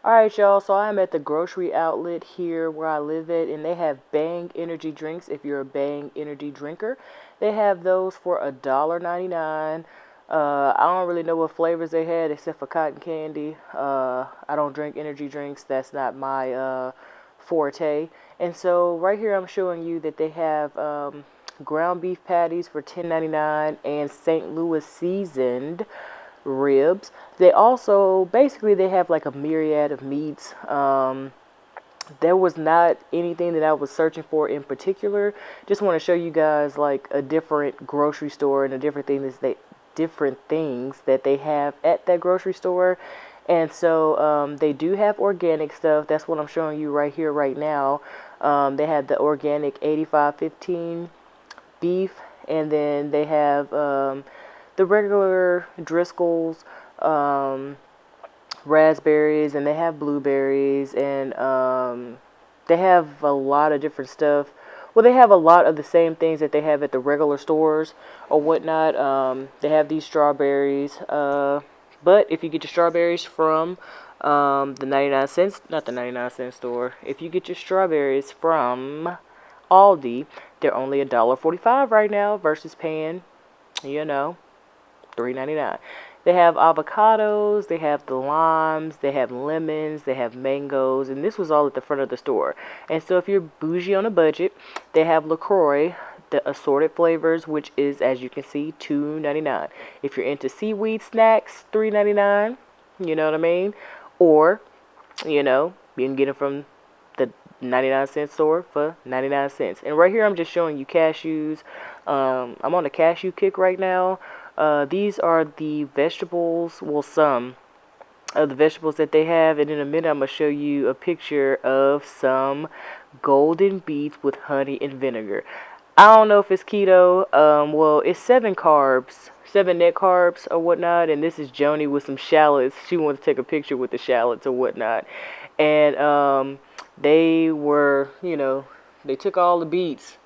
Alright, y'all, so I'm at the grocery outlet here where I live at, and they have Bang energy drinks if you're a Bang energy drinker. They have those for $1.99. I don't really know what flavors they had except for cotton candy. I don't drink energy drinks, that's not my forte. And so right here I'm showing you that they have ground beef patties for $10.99 and St. Louis seasoned ribs. They also basically they have like a myriad of meats. There was not anything that I was searching for in particular. Just want to show you guys like a different grocery store and a different things that they have at that grocery store. And so they do have organic stuff. That's what I'm showing you right here, right now. They have the organic 8515 beef, and then they have the regular Driscoll's raspberries, and they have blueberries, and they have a lot of different stuff. Well, they have a lot of the same things that they have at the regular stores or whatnot. They have these strawberries, but if you get your strawberries from the 99 cents, not the 99-cent store, if you get your strawberries from Aldi, they're only $1.45 right now versus paying, you know, $3.99. They have avocados, they have the limes, they have lemons, they have mangoes, and this was all at the front of the store. And so if you're bougie on a budget, they have LaCroix, the assorted flavors, which is, as you can see, $2.99. If you're into seaweed snacks, $3.99. You know what I mean? Or, you can get them from the 99-cent store for 99 cents. And right here I'm just showing you cashews. I'm on a cashew kick right now. These are the vegetables, well, some of the vegetables that they have, and in a minute I'm going to show you a picture of some golden beets with honey and vinegar. I don't know if it's keto. Well, it's 7 carbs, 7 net carbs or whatnot, and this is Joni with some shallots. She wanted to take a picture with the shallots or whatnot, and they were, they took all the beets.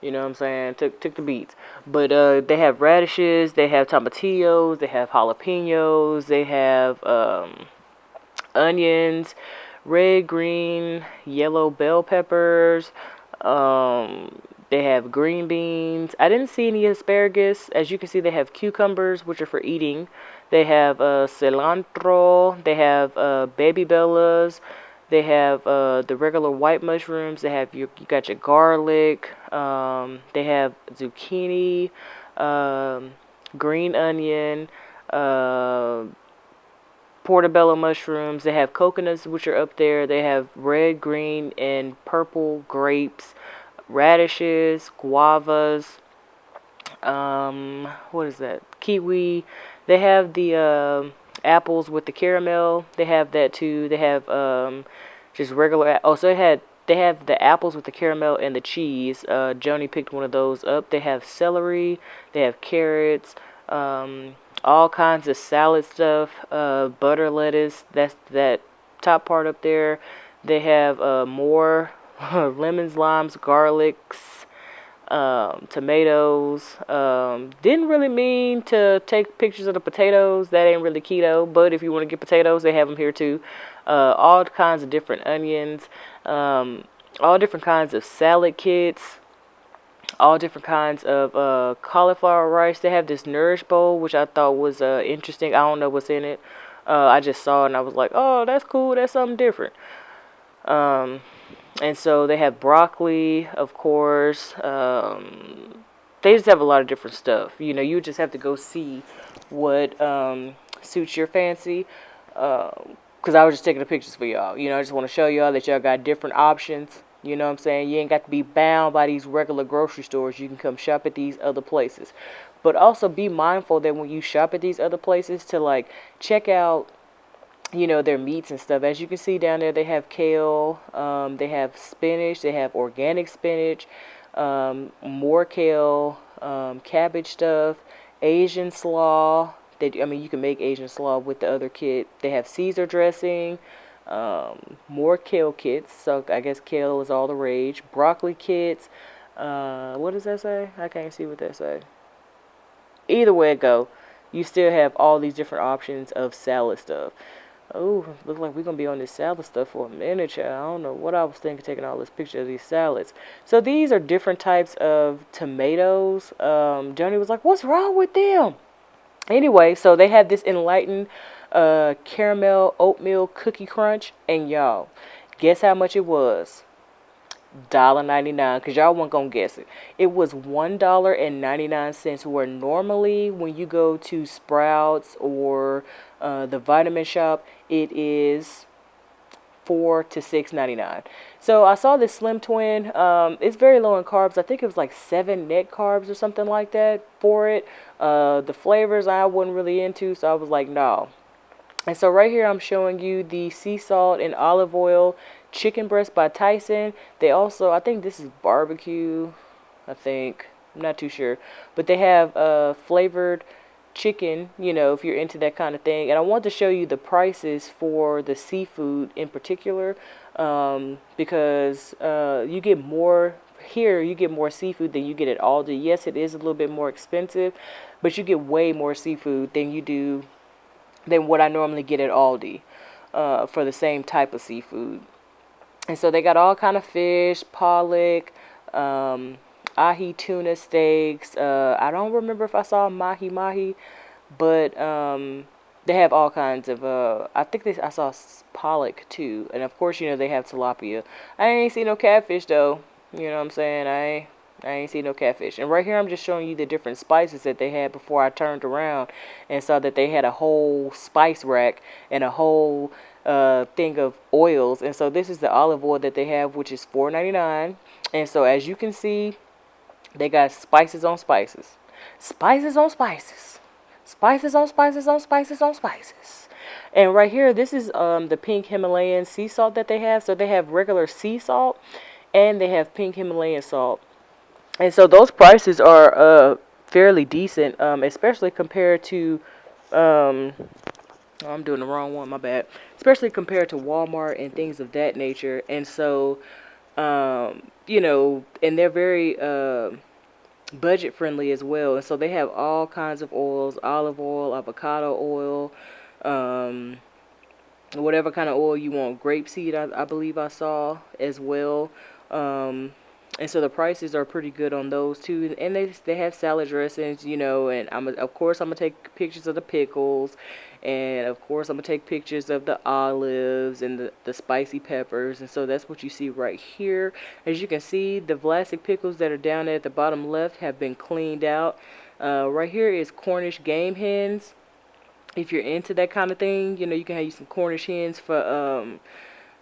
You know what I'm saying? Took the beets. But they have radishes, they have tomatillos, they have jalapenos, they have onions, red, green, yellow bell peppers. They have green beans. I didn't see any asparagus. As you can see, they have cucumbers, which are for eating. They have cilantro. They have baby bellas. They have the regular white mushrooms. They have you got your garlic. They have zucchini, green onion, portobello mushrooms. They have coconuts, which are up there. They have red, green, and purple grapes, radishes, guavas. What is that? Kiwi. They have the apples with the caramel. They have that too. They have just regular. Oh, so they have the apples with the caramel and the cheese. Joni picked one of those up. They have celery. They have carrots. All kinds of salad stuff. Butter lettuce. That's that top part up there. They have more lemons, limes, garlics, tomatoes. Didn't really mean to take pictures of the potatoes. That ain't really keto. But if you want to get potatoes, they have them here too. All kinds of different onions. All different kinds of salad kits. All different kinds of cauliflower rice. They have this Nourish bowl, which I thought was interesting. I don't know what's in it. I just saw it and I was like, oh, that's cool. That's something different. And so they have broccoli, of course. They just have a lot of different stuff. You just have to go see what suits your fancy. Because I was just taking the pictures for y'all. I just want to show y'all that y'all got different options. You know what I'm saying? You ain't got to be bound by these regular grocery stores. You can come shop at these other places. But also be mindful that when you shop at these other places to like check out their meats and stuff. As you can see down there, they have kale, they have spinach, they have organic spinach, more kale, cabbage stuff, Asian slaw. You can make Asian slaw with the other kit. They have Caesar dressing, more kale kits. So I guess kale is all the rage. Broccoli kits. What does that say? I can't see what that say. Either way it go, you still have all these different options of salad stuff. Oh, look like we're gonna be on this salad stuff for a minute, child. I don't know what I was thinking taking all this picture of these salads. So these are different types of tomatoes. Johnny was like, "What's wrong with them?" Anyway, so they had this enlightened caramel oatmeal cookie crunch, and y'all, guess how much it was? $1.99, because y'all weren't gonna guess it. It was $1.99, where normally when you go to Sprouts or the vitamin shop, it is $4 to $6.99. So I saw this Slim Twin. It's very low in carbs. I think it was like 7 net carbs or something like that for it. The flavors I wasn't really into, so I was like, no. And so right here I'm showing you the sea salt and olive oil chicken breast by Tyson. They also, I think this is barbecue, I think. I'm not too sure. But they have flavored chicken, if you're into that kind of thing. And I want to show you the prices for the seafood in particular, because you get more here, you get more seafood than you get at Aldi. Yes, it is a little bit more expensive, but you get way more seafood than what I normally get at Aldi for the same type of seafood. And so they got all kind of fish, pollock, ahi tuna steaks. I don't remember if I saw mahi mahi, but they have all kinds of. I think I saw pollock too, and of course they have tilapia. I ain't seen no catfish though. You know what I'm saying? I ain't seen no catfish. And right here I'm just showing you the different spices that they had before I turned around and saw that they had a whole spice rack and a whole thing of oils. And so this is the olive oil that they have, which is $4.99. And so as you can see, they got spices on spices. Spices on spices. Spices on spices on spices on spices. And right here, this is the pink Himalayan sea salt that they have. So they have regular sea salt and they have pink Himalayan salt. And so those prices are fairly decent, especially compared to oh, I'm doing the wrong one, my bad. Especially compared to Walmart and things of that nature. And so, and they're very budget friendly as well. And so they have all kinds of oils, olive oil, avocado oil, whatever kind of oil you want. Grapeseed, I believe I saw as well. And so the prices are pretty good on those too. And they have salad dressings, and of course I'm gonna take pictures of the pickles, and of course I'm gonna take pictures of the olives and the spicy peppers. And so that's what you see right here. As you can see, the Vlasic pickles that are down there at the bottom left have been cleaned out. Right here is Cornish game hens. If you're into that kind of thing, you can have you some Cornish hens for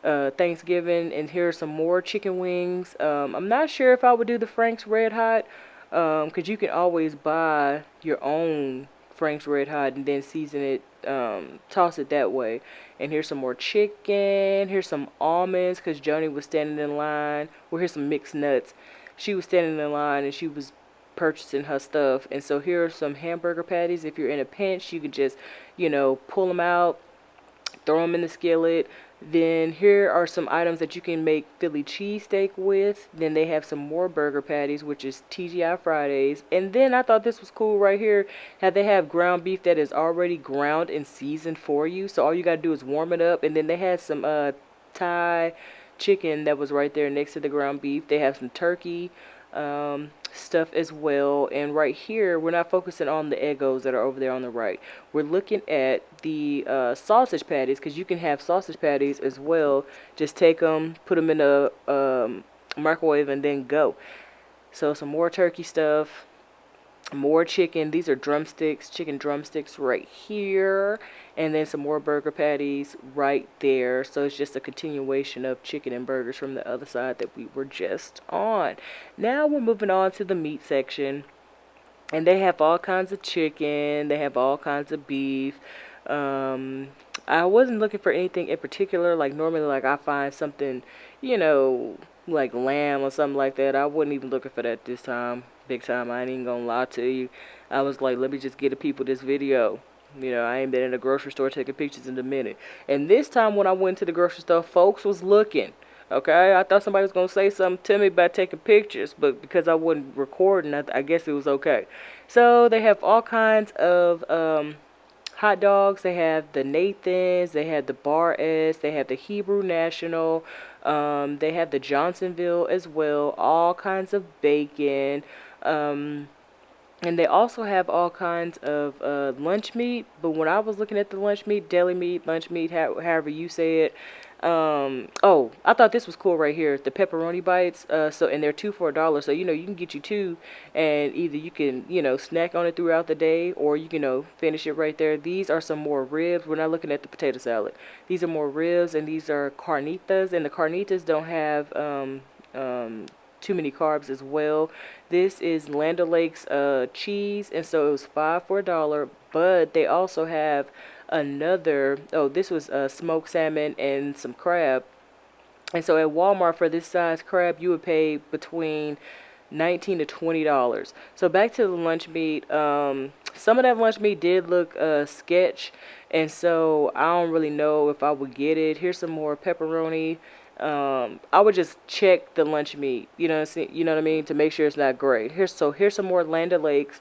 Thanksgiving. And here are some more chicken wings. I'm not sure if I would do the Frank's Red Hot, because you can always buy your own Frank's Red Hot and then season it, toss it that way. And here's some more chicken. Here's some almonds, because Joni was standing in line. Well, here's some mixed nuts. She was standing in line and she was purchasing her stuff. And so here are some hamburger patties. If you're in a pinch, you can just, pull them out, throw them in the skillet. Then here are some items that you can make Philly cheesesteak with. Then they have some more burger patties, which is TGI Fridays. And then I thought this was cool right here, how they have ground beef that is already ground and seasoned for you. So all you gotta do is warm it up. And then they had some Thai chicken that was right there next to the ground beef. They have some turkey stuff as well. And right here, we're not focusing on the Eggos that are over there on the right. We're looking at the sausage patties, because you can have sausage patties as well. Just take them, put them in a microwave, and then go. So some more turkey stuff, more chicken. These are drumsticks, chicken drumsticks right here. And then some more burger patties right there. So it's just a continuation of chicken and burgers from the other side that we were just on. Now we're moving on to the meat section. And they have all kinds of chicken. They have all kinds of beef. I wasn't looking for anything in particular. Like normally, like I find something, like lamb or something like that. I wasn't even looking for that this time. Big time. I ain't even gonna lie to you. I was like, let me just get the people this video. I ain't been in the grocery store taking pictures in a minute. And this time when I went to the grocery store, folks was looking. Okay, I thought somebody was going to say something to me about taking pictures, but because I wasn't recording, I guess it was okay. So they have all kinds of hot dogs. They have the Nathan's, they have the Bar S, they have the Hebrew National, they have the Johnsonville as well, all kinds of bacon. Um, and they also have all kinds of lunch meat. But when I was looking at the lunch meat, deli meat, lunch meat, however you say it, oh, I thought this was cool right here. The pepperoni bites. And they're two for $1. So you can get you two, and either you can snack on it throughout the day, or you can finish it right there. These are some more ribs. We're not looking at the potato salad. These are more ribs, and these are carnitas, and the carnitas don't have too many carbs as well. This is Land O'Lakes cheese, and so it was 5 for $1. But they also have another. Oh, this was smoked salmon and some crab. And so at Walmart for this size crab, you would pay between $19 to $20. So back to the lunch meat. Some of that lunch meat did look sketch, and so I don't really know if I would get it. Here's some more pepperoni. I would just check the lunch meat, you know what I mean, to make sure it's not gray. Here's some more Land O'Lakes.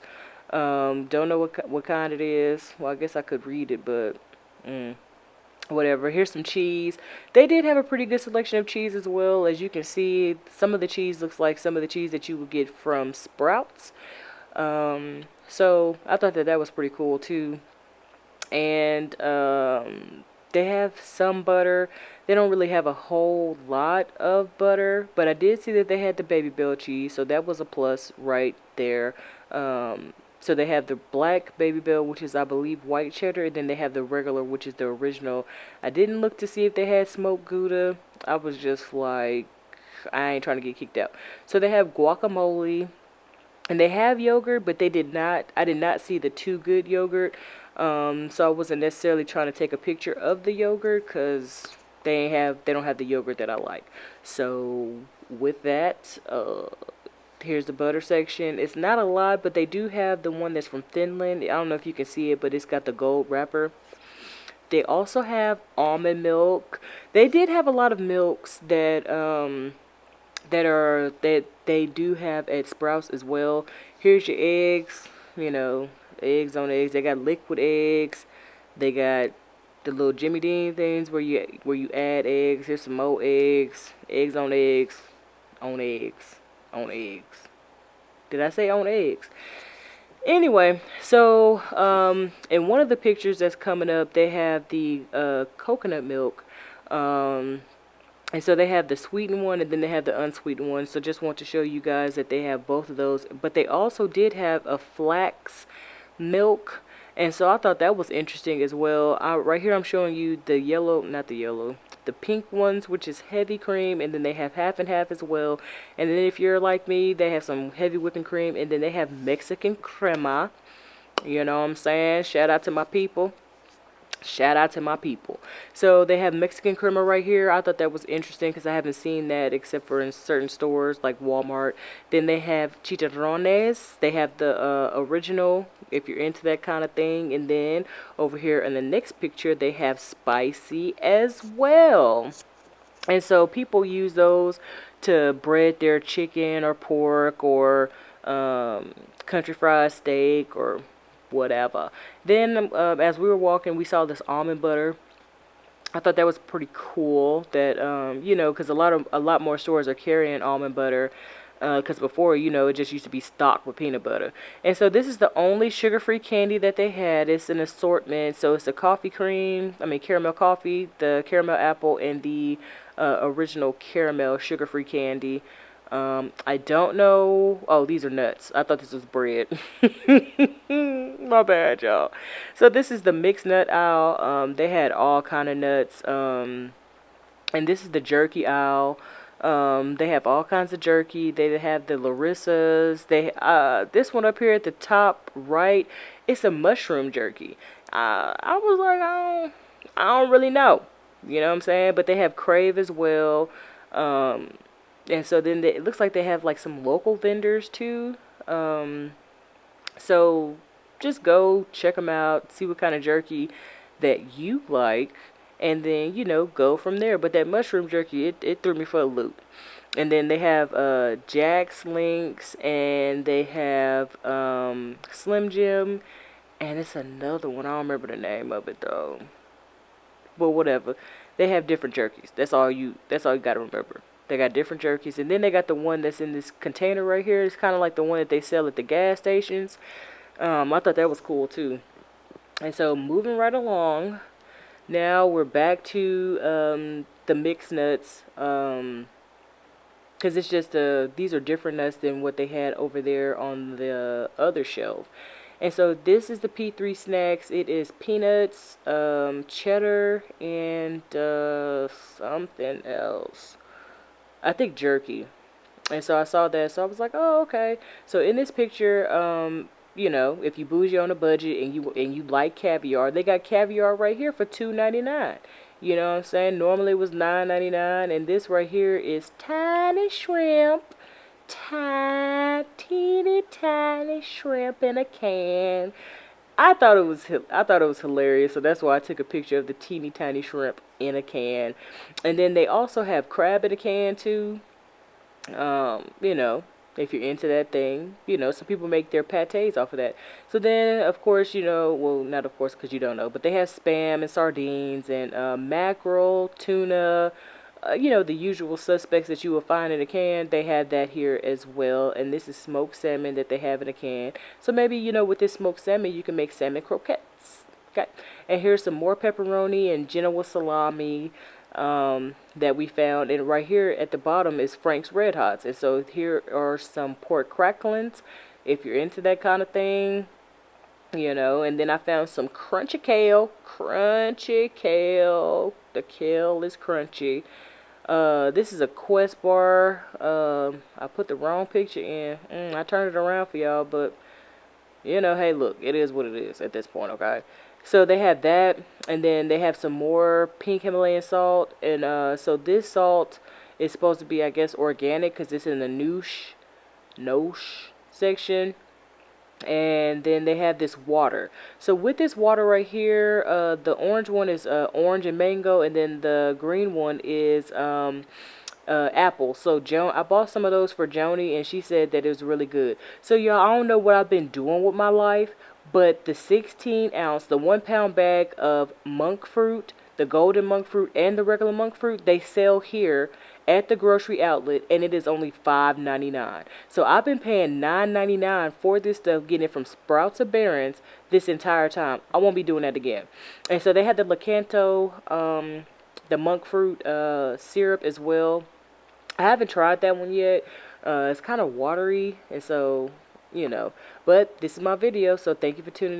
Don't know what kind it is. Well, I guess I could read it, but whatever. Here's some cheese. They did have a pretty good selection of cheese as well. As you can see, some of the cheese looks like some of the cheese that you would get from Sprouts. So I thought that was pretty cool too. And they have some butter. They don't really have a whole lot of butter, but I did see that they had the Baby Bell cheese, so that was a plus right there. So they have the black Baby Bell, which is, I believe, white cheddar, and then they have the regular, which is the original. I didn't look to see if they had smoked Gouda. I was just like, I ain't trying to get kicked out. So they have guacamole, and they have yogurt, but I did not see the Too Good yogurt. So I wasn't necessarily trying to take a picture of the yogurt because they don't have the yogurt that I like. So with that, here's the butter section. It's not a lot, but they do have the one that's from Finland. I don't know if you can see it, but it's got the gold wrapper. They also have almond milk. They did have a lot of milks that they do have at Sprouts as well. Here's your eggs, eggs on eggs. They got liquid eggs. They got the little Jimmy Dean things where you add eggs. Here's some more eggs. Eggs on eggs. On eggs. On eggs. Did I say on eggs? Anyway, so in one of the pictures that's coming up, they have the coconut milk. And so they have the sweetened one, and then they have the unsweetened one. So just want to show you guys that they have both of those. But they also did have a flax milk. And so I thought that was interesting as well. Right here I'm showing you the the pink ones, which is heavy cream. And then they have half and half as well. And then if you're like me, they have some heavy whipping cream. And then they have Mexican crema. You know what I'm saying? Shout out to my people. Shout out to my people. So they have Mexican crema right here. I thought that was interesting because I haven't seen that except for in certain stores like Walmart. Then they have chicharrones. They have the original, if you're into that kind of thing. And then over here in the next picture, they have spicy as well. And so people use those to bread their chicken or pork or country fried steak or whatever. Then as we were walking, we saw this almond butter. I thought that was pretty cool that because a lot more stores are carrying almond butter, because before it just used to be stocked with peanut butter. And so this is the only sugar-free candy that they had. It's an assortment. So it's the caramel coffee, the caramel apple, and the original caramel sugar-free candy. I don't know. Oh, these are nuts. I thought this was bread. My bad, y'all. So this is the mixed nut aisle. They had all kind of nuts. And this is the jerky aisle. They have all kinds of jerky. They have the Larissas. This one up here at the top right, it's a mushroom jerky. I was like, I don't really know. You know what I'm saying? But they have Crave as well. And so then it looks like they have like some local vendors too. So just go check them out, see what kind of jerky that you like, and then go from there. But that mushroom jerky, it threw me for a loop. And then they have Jack's Links, and they have Slim Jim, And it's another one. I don't remember the name of it though. But whatever. They have different jerkies. That's all you gotta remember. They got different jerkies, and then they got the one that's in this container right here. It's kind of like the one that they sell at the gas stations. I thought that was cool too. And so moving right along, now we're back to the mixed nuts. Because it's just these are different nuts than what they had over there on the other shelf. And so this is the P3 snacks. It is peanuts, cheddar, and something else. I think jerky. And so I saw that, so I was like, oh, okay. So in this picture, if you bougie on a budget and you like caviar, they got caviar right here for $2.99. You know what I'm saying? Normally it was $9.99, and this right here is tiny shrimp, teeny tiny shrimp in a can. I thought it was hilarious, so that's why I took a picture of the teeny tiny shrimp in a can. And then they also have crab in a can too. Um, you know, if you're into that thing, some people make their pates off of that. So then, of course, well, not of course because you don't know, but they have spam and sardines and mackerel, tuna, the usual suspects that you will find in a can. They have that here as well. And this is smoked salmon that they have in a can. So maybe, with this smoked salmon, you can make salmon croquettes. Okay. And here's some more pepperoni and Genoa salami that we found. And right here at the bottom is Frank's Red Hots. And so here are some pork cracklings if you're into that kind of thing. And then I found some crunchy kale. Crunchy kale. The kale is crunchy. This is a Quest bar. I put the wrong picture in. I turned it around for y'all, but hey, look, it is what it is at this point, okay? So they have that, and then they have some more pink Himalayan salt, and so this salt is supposed to be, I guess, organic because it's in the Noosh section. And then they have this water. So with this water right here, the orange one is orange and mango, and then the green one is apple. So I bought some of those for Joni, and she said that it was really good. So y'all, I don't know what I've been doing with my life, but the 16 ounce, the 1 pound bag of monk fruit, the golden monk fruit and the regular monk fruit, they sell here at the grocery outlet, and it is only $5.99. So I've been paying $9.99 for this stuff, getting it from Sprouts or Barron's this entire time. I won't be doing that again. And so they had the Lakanto, the monk fruit syrup as well. I haven't tried that one yet. It's kind of watery, and so, but this is my video, so thank you for tuning in.